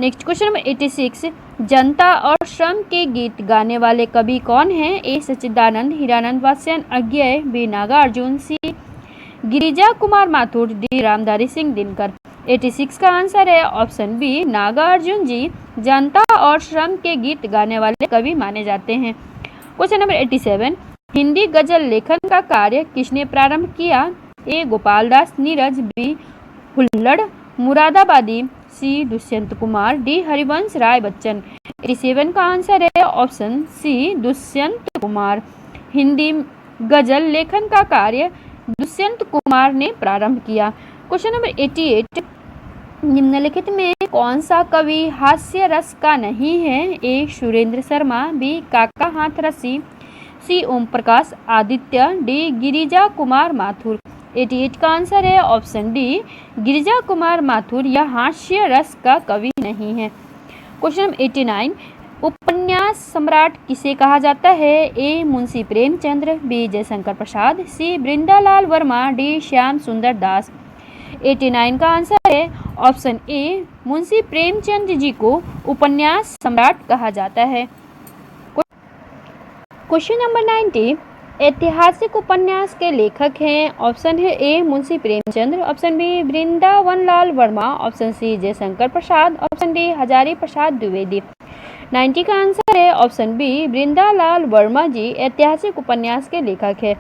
A: नेक्स्ट क्वेश्चन नंबर 86, जनता और श्रम के गीत गाने वाले कवि कौन हैं? ए सच्चिदानंद, हीरानंद वात्स्यन, अज्ञेय, बी नागार्जुन, सी गिरिजा कुमार माथुर, डी रामधारी सिंह दिनकर। 86 का आंसर है ऑप्शन बी नागार्जुन जी जनता और श्रम के गीत गाने वाले कवि माने जाते हैं। क्वेश्चन नंबर 87, हिंदी गजल लेखन का कार्य किसने प्रारंभ किया? ए गोपाल दास, नीरज, बी हुल्लड़ मुरादाबादी, सी दुष्यंत कुमार, डी हरिवंश राय बच्चन। 87 का आंसर है ऑप्शन सी दुष्यंत कुमार। हिंदी गजल लेखन का कार्य दुष्यंत कुमार ने प्रारंभ किया। क्वेश्चन नंबर 88, निम्नलिखित में कौन सा कवि हास्य रस का नहीं है? ए सुरेंद्र शर्मा, बी काका हाथरसी, सी ओम प्रकाश आदित्य, डी गिरिजा कुमार माथुर। 88 का आंसर है ऑप्शन डी गिरिजा कुमार माथुर, यह हास्य रस का कवि नहीं है। क्वेश्चन नंबर 89, उपन्यास सम्राट किसे कहा जाता है? ए मुंशी प्रेमचंद्र, बी जयशंकर प्रसाद, सी बृंदालाल वर्मा, डी श्याम सुंदर दास। 89 का आंसर है ऑप्शन ए मुंशी प्रेमचंद जी को उपन्यास सम्राट कहा जाता है। क्वेश्चन नंबर 90, ऐतिहासिक उपन्यास के लेखक हैं? ऑप्शन है ए Munshi Premchandra, option B Vrindavan Lal Verma, option सी जयशंकर प्रसाद, ऑप्शन डी हजारी प्रसाद द्विवेदी। 90 का आंसर है ऑप्शन बी वृंदालाल वर्मा जी ऐतिहासिक उपन्यास के लेखक है।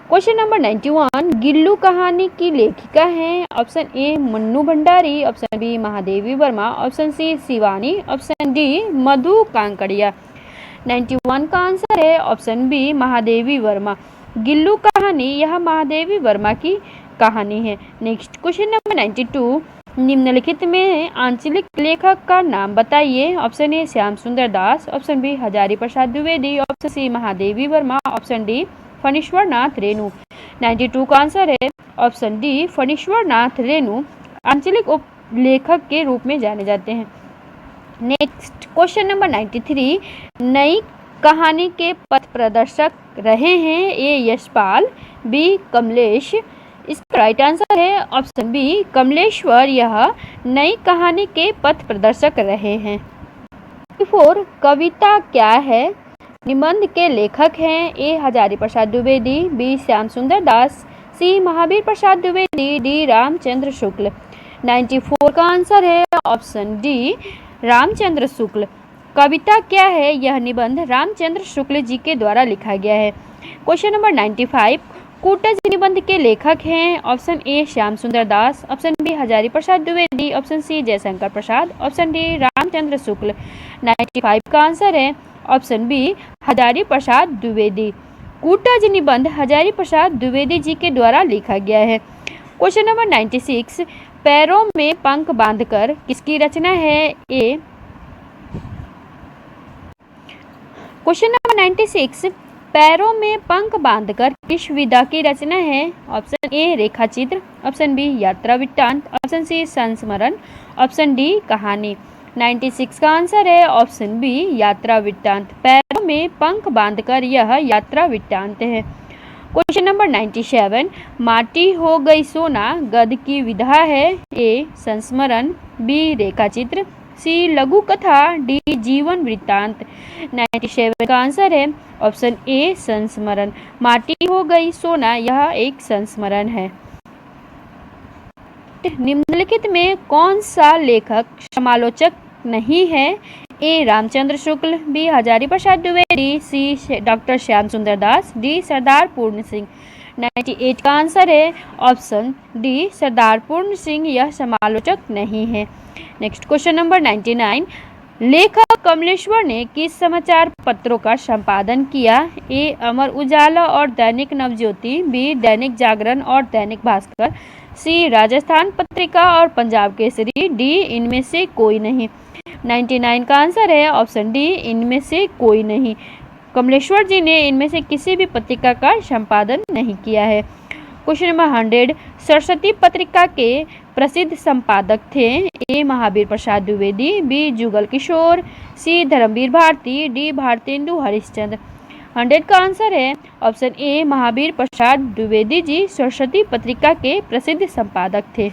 A: क्वेश्चन नंबर 91, गिल्लू कहानी की लेखिका हैं? Option A Mannu Bhandari, option B Mahadevi Verma, option C Shivani, option D Madhu Kankaria. 91 का आंसर है ऑप्शन बी महादेवी वर्मा। गिल्लू कहानी यह महादेवी वर्मा की कहानी है। नेक्स्ट क्वेश्चन नंबर 92, निम्नलिखित में आंचलिक लेखक का नाम बताइए। Option A Shyam Sundar Das, option B Hazari Prasad Dwivedi, option C Mahadevi Verma, option D Phanishwar Nath Renu. 92 का आंसर है ऑप्शन डी फणीश्वर नाथ रेणु आंचलिक उप लेखक के रूप में जाने जाते हैं। नेक्स्ट क्वेश्चन नंबर 93, नई कहानी के पथ प्रदर्शक रहे हैं? ए यशपाल, बी कमलेश। इसका राइट आंसर है ऑप्शन बी कमलेश्वर, यह नई कहानी के पथ प्रदर्शक रहे हैं। 4, कविता क्या है? निबंध के लेखक हैं? ए हजारी प्रसाद द्विवेदी, बी श्याम सुंदर दास, सी महावीर प्रसाद द्विवेदी, डी रामचंद्र शुक्ल। 94 का आंसर है ऑप्शन डी रामचंद्र शुक्ल। कविता क्या है? यह निबंध रामचंद्र शुक्ल जी के द्वारा लिखा गया है। क्वेश्चन नंबर 95, कूटज निबंध के लेखक हैं? Option A Shyam Sundar Das, option B Hazari Prasad Dwivedi, option C Jaishankar Prasad, option D Ramchandra शुक्ल। 95 का आंसर है ऑप्शन बी हजारी प्रसाद द्विवेदी। कूटज निबंध हजारी प्रसाद द्विवेदी जी के द्वारा लिखा गया है। क्वेश्चन नंबर 96, पैरों में पंख बांधकर किसकी रचना है? ए क्वेश्चन नंबर 96, पैरों में पंख बांधकर किस विधा की रचना है? ऑप्शन ए रेखा चित्र, ऑप्शन बी यात्रा वृत्तांत, ऑप्शन सी संस्मरण, ऑप्शन डी कहानी। 96 का आंसर है ऑप्शन बी यात्रा वृत्तांत। पैरों में पंख बांधकर यह यात्रा वृत्तांत है। क्वेश्चन नंबर 97, माटी हो गई सोना गद्य की विधा है? ए संस्मरण, बी रेखा चित्र, सी लघु कथा, डी जीवन वृत्तांत। 97 का आंसर है ऑप्शन ए संस्मरण। माटी हो गई सोना यह एक संस्मरण है। निम्नलिखित में कौन सा लेखक समालोचक नहीं है? ए रामचंद्र शुक्ल, बी हजारी प्रसाद द्विवेदी, सी डॉक्टर श्याम सुंदर दास, डी सरदार पूर्ण सिंह। 98 का आंसर है ऑप्शन डी सरदार पूर्ण सिंह, यह समालोचक नहीं है। नेक्स्ट क्वेश्चन नंबर 99, लेखक कमलेश्वर ने किस समाचार पत्रों का संपादन किया? ए अमर उजाला और दैनिक नवज्योति, बी दैनिक जागरण और दैनिक भास्कर, सी राजस्थान पत्रिका और पंजाब केसरी, डी इनमें से कोई नहीं। 99 का आंसर है ऑप्शन डी इनमें से कोई नहीं। कमलेश्वर जी ने इनमें से किसी भी पत्रिका का संपादन नहीं किया है। क्वेश्चन नंबर 100, सरस्वती पत्रिका के प्रसिद्ध संपादक थे? ए महावीर प्रसाद द्विवेदी, बी जुगल किशोर, सी धर्मवीर भारती, डी भारतेंदु हरिश्चंद्र। 100 का आंसर है ऑप्शन ए महावीर प्रसाद द्विवेदी जी सरस्वती पत्रिका के प्रसिद्ध संपादक थे।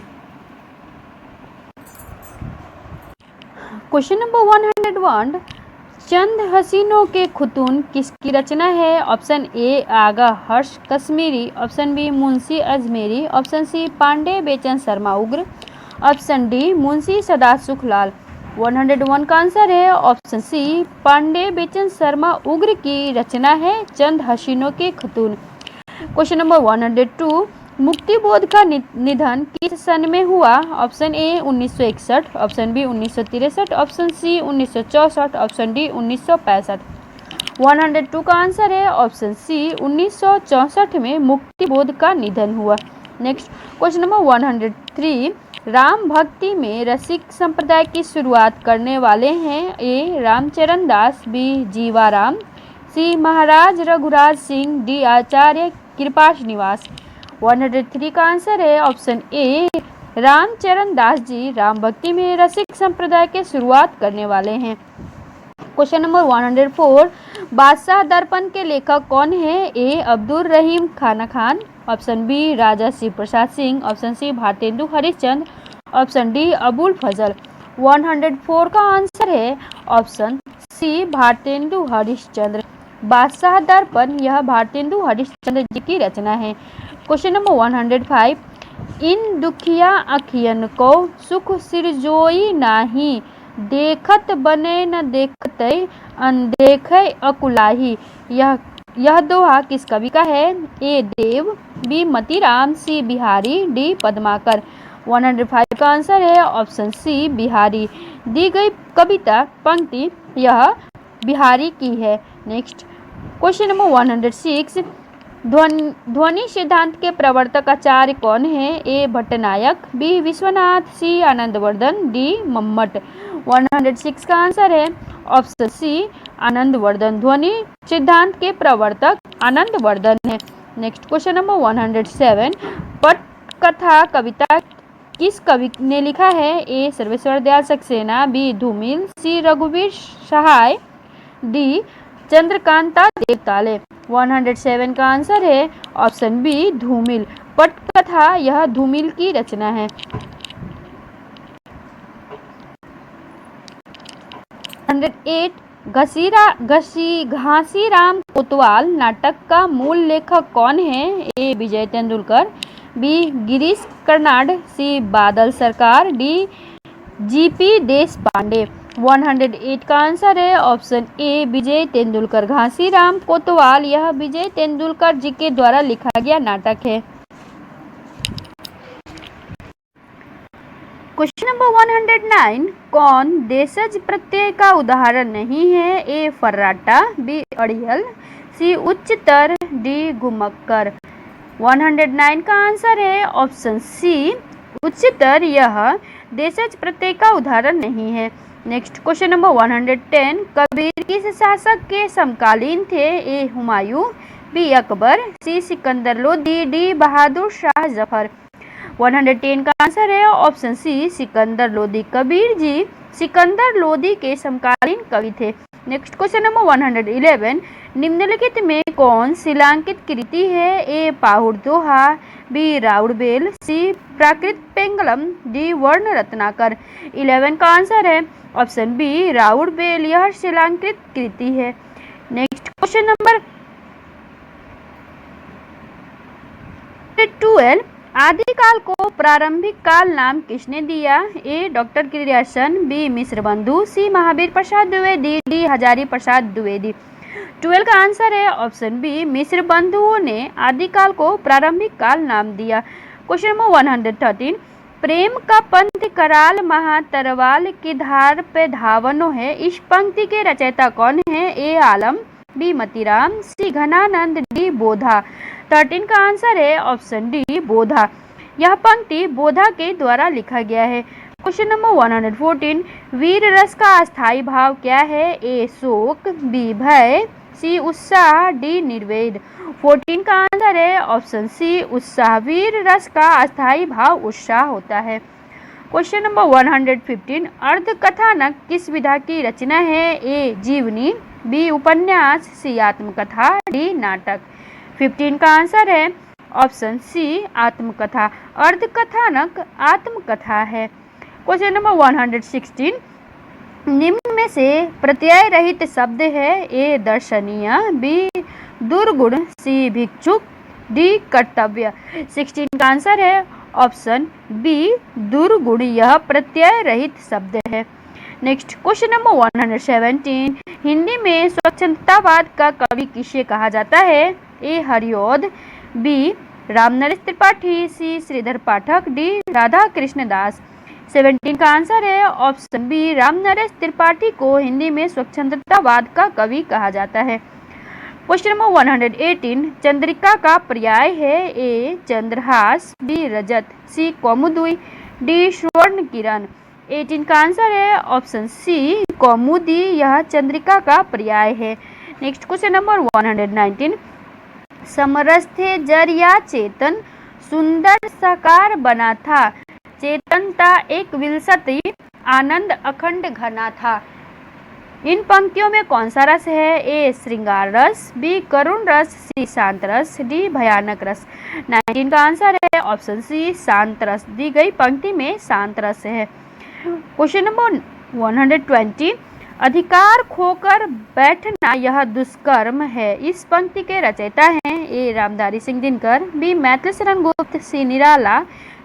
A: क्वेश्चन नंबर 101, चंद हसीनों के खुतून किसकी रचना है? ऑप्शन ए आगा हर्ष Kashmiri, option B Munshi Ajmeri, option C Pandey Bechan Sharma उग्र, ऑप्शन डी मुंशी सदा सुखलाल। 101 का आंसर है ऑप्शन सी पांडे बेचन शर्मा उग्र की रचना है चंद हसीनों के खुतून। क्वेश्चन नंबर 102, मुक्तिबोध का निधन किस सन में हुआ? Option A 1961, option B 1963, option C 1964, option D 1965। 102 का आंसर है ऑप्शन सी 1964 में मुक्तिबोध का निधन हुआ। नेक्स्ट क्वेश्चन नंबर 103, राम भक्ति में रसिक संप्रदाय की शुरुआत करने वाले हैं? ए रामचरण दास, बी जीवाराम, सी महाराज रघुराज सिंह, डी आचार्य कृपाश निवास। 103 का आंसर है ऑप्शन ए रामचरण दास जी राम भक्ति में रसिक संप्रदाय के शुरुआत करने वाले हैं। क्वेश्चन नंबर 104, बादशाह दर्पण के लेखक कौन है? ए Abdul Rahim Khana Khan, option B Raja Shiv Prasad Singh, option C Bharatendu Harishchandra, option D Abul Fazal. 104 का आंसर है ऑप्शन सी भारतेंदु हरिश्चंद्र। बादशाह दर्पण यह भारतेंदु हरिश्चंद्र जी की रचना है। क्वेश्चन नंबर 105, इन दुखिया अखियन को सुख सिरजोई नाही, देखत बने न देखते अनदेखे अकुलाही। यह दोहा किस कवि का है? ए देव, बी मतीराम, सी बिहारी, डी पद्माकर। 105 का आंसर है ऑप्शन सी बिहारी। दी गई कविता पंक्ति यह बिहारी की है। नेक्स्ट क्वेश्चन नंबर 106, ध्वनि सिद्धांत के प्रवर्तक आचार्य कौन है? ए भट्टनायक, बी विश्वनाथ, सी आनंदवर्धन, डी मम्मट। 106 का आंसर है ऑप्शन सी आनंदवर्धन। ध्वनि सिद्धांत के प्रवर्तक आनंदवर्धन है। नेक्स्ट क्वेश्चन नंबर 107, पटकथा कविता किस कवि ने लिखा है? ए सर्वेश्वर दयाल सक्सेना, बी धूमिल, सी रघुवीर सहाय, डी चंद्रकांता देवताले। 107 का आंसर है ऑप्शन बी धूमिल। पटकथा यह धूमिल की रचना है। 108, घासीराम कोतवाल नाटक का मूल लेखक कौन है? ए विजय तेंदुलकर, बी गिरीश कर्नाड, सी बादल सरकार, डी जीपी देशपांडे। 108 का आंसर है ऑप्शन ए विजय तेंदुलकर। घासीराम कोतवाल यह विजय तेंदुलकर जी के द्वारा लिखा गया नाटक है। क्वेश्चन नंबर 109, कौन देशज प्रत्यय का उदाहरण नहीं है? ए फर्राटा, बी अड़ियल, सी उच्चतर, डी घुमक्कर। 109 का आंसर है ऑप्शन सी उच्चतर यह देशज प्रत्यय का उदाहरण नहीं है। नेक्स्ट क्वेश्चन नंबर 110, कबीर किस शासक के समकालीन थे? ए हुमायूं, बी अकबर, सी सिकंदर लोदी, डी बहादुर शाह जफर। 110 का आंसर है ऑप्शन सी सिकंदर लोदी। कबीर जी सिकंदर लोदी के समकालीन कवि थे। नेक्स्ट क्वेश्चन नंबर 111, निम्नलिखित में कौन शिलांकित कृति है? ए पाहुड़ दोहा, बी राउड़ बेल, सी प्राकृत पेंगलम, डी वर्ण रत्नाकर। 11 का आंसर है ऑप्शन बी राउड़ बेल यह शिलांकित कृति है। नेक्स्ट क्वेश्चन नंबर 12, आदिकाल को प्रारंभिक काल नाम किसने दिया? ए डॉक्टर गिरिरासन, बी मिश्र बंधु, सी महावीर प्रसाद द्विवेदी, डी हजारी प्रसाद द्विवेदी। 12 का आंसर है ऑप्शन बी मिश्र बंधुओं ने आदिकाल को प्रारंभिक काल नाम दिया। क्वेश्चन नंबर 113, प्रेम का पंथ कराल महातरवाल की धार पे धावनो है। इस पंक्ति के रचयिता कौन है? ए आलम, बी मतीराम, सी घनानंद, डी बोधा। 13 का आंसर है ऑप्शन डी बोधा। यह पंक्ति बोधा के द्वारा लिखा गया है। क्वेश्चन नंबर 114, वीर रस का अस्थायी भाव क्या है? ए शोक, बी भय, सी उत्साह, डी निर्वेद। 14 का आंसर है ऑप्शन सी उत्साह। वीर रस का अस्थायी भाव उत्साह होता है। क्वेश्चन नंबर 115, अर्ध कथानक किस विधा की रचना है? ए जीवनी, बी उपन्यास, सी आत्मकथा, डी नाटक। 15 का आंसर है ऑप्शन सी आत्मकथा। अर्ध कथानक आत्मकथा है। क्वेश्चन नंबर 116, निम्न में से प्रत्यय रहित शब्द है? ए दर्शनीय, बी दुर्गुण, सी भिक्षुक, डी कर्तव्य। 16 का आंसर है ऑप्शन बी दुर्गुण, यह प्रत्यय रहित शब्द है। नेक्स्ट क्वेश्चन नंबर 117, हिंदी में स्वच्छंदतावाद का कवि किसे कहा जाता है? ए हरिऔध, बी रामनरेश त्रिपाठी, सी श्रीधर पाठक, डी राधा कृष्ण दास। 17 का आंसर है ऑप्शन बी रामनरेश त्रिपाठी को हिंदी में स्वच्छंदतावाद का कवि कहा जाता है। क्वेश्चन नंबर 118, चंद्रिका का पर्याय है? ए चंद्रहास, बी रजत, सी कौमुदी, डी स्वर्ण किरण। 18 का आंसर है ऑप्शन सी कौमुदी, यह चंद्रिका का पर्याय है। नेक्स्ट क्वेश्चन नंबर 119, समरस्थे जर या चेतन सुंदर साकार बना था, चेतनता एक विलसती आनंद अखंड घना था। इन पंक्तियों में कौन सा रस है? ए श्रृंगार रस, बी करुण रस, सी शांत रस, डी भयानक रस। 19 का आंसर है ऑप्शन सी शांत रस। दी गई पंक्ति में शांत रस है। क्वेश्चन नंबर 120, अधिकार खोकर बैठना यह दुष्कर्म है, इस पंक्ति के रचयिता हैं? ए रामधारी सिंह दिनकर, बी मैथिली शरण गुप्त, सी निराला,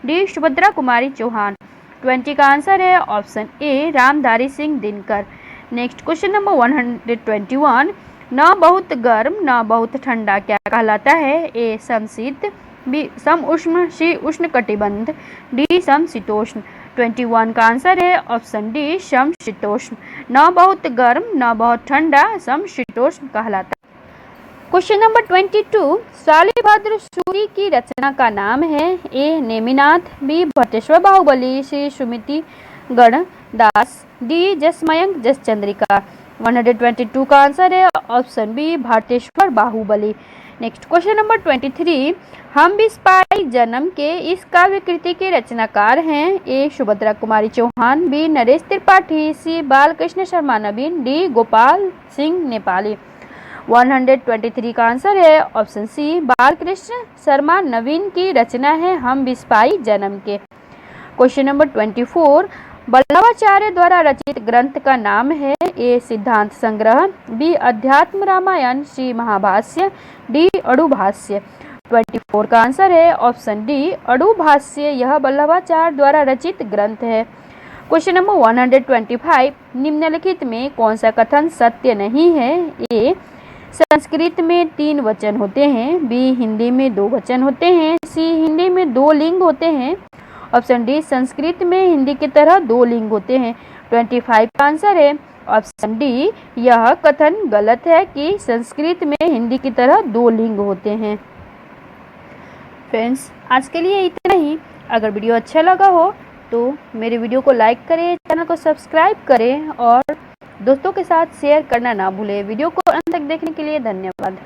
A: डी सुभद्रा कुमारी चौहान। 20 का आंसर है ऑप्शन ए Ramdhari Singh Dinkar. Next question number 121, न बहुत गर्म न बहुत ठंडा क्या कहलाता है? ए समशीत, बी सम उष्ण, सी उष्ण कटिबंध, डी समशीतोष्ण। 21 का आंसर है ऑप्शन डी समशीतोष्ण। न बहुत गर्म न बहुत ठंडा समशीतोष्ण कहलाता है। क्वेश्चन नंबर 22, शालिभद्र सूरी की रचना का नाम है? A Neminath, B Bhatteshwar Bahubali, C Sumiti Gan Das, D Jasmayank Jaschandrika. 122 का आंसर है option B Bhatteshwar Bahubali. Next question number 23, हम बिस्पाई जन्म के इस काव्य कृति के रचनाकार हैं? ए सुभद्रा कुमारी चौहान, बी नरेश त्रिपाठी, सी बालकृष्ण शर्मा नवीन, डी गोपाल सिंह नेपाली। 123 का आंसर है ऑप्शन सी बालकृष्ण शर्मा नवीन की रचना है हम बिस्पाई जन्म के। क्वेश्चन नंबर 24, वल्लभाचार्य द्वारा रचित ग्रंथ का नाम है? ए सिद्धांत संग्रह, बी अध्यात्म रामायण, सी महाभाष्य, डी अड़ुभाष्य। 24 का आंसर है ऑप्शन डी अड़ुभाष्य, यह वल्लभाचार्य द्वारा रचित ग्रंथ है। क्वेश्चन नंबर 125, निम्नलिखित में कौन सा कथन सत्य नहीं है? ए संस्कृत में 3 वचन होते हैं, बी हिंदी में 2 वचन होते हैं, सी हिंदी में 2 लिंग होते हैं, ऑप्शन डी संस्कृत में हिंदी की तरह 2 लिंग होते हैं। 25 का आंसर है ऑप्शन डी, यह कथन गलत है कि संस्कृत में हिंदी की तरह 2 लिंग होते हैं। फ्रेंड्स, आज के लिए इतना ही। अगर वीडियो अच्छा लगा हो तो मेरे वीडियो को लाइक करें, चैनल को सब्सक्राइब करें और दोस्तों के साथ शेयर करना ना भूलें। वीडियो को अंत तक देखने के लिए धन्यवाद।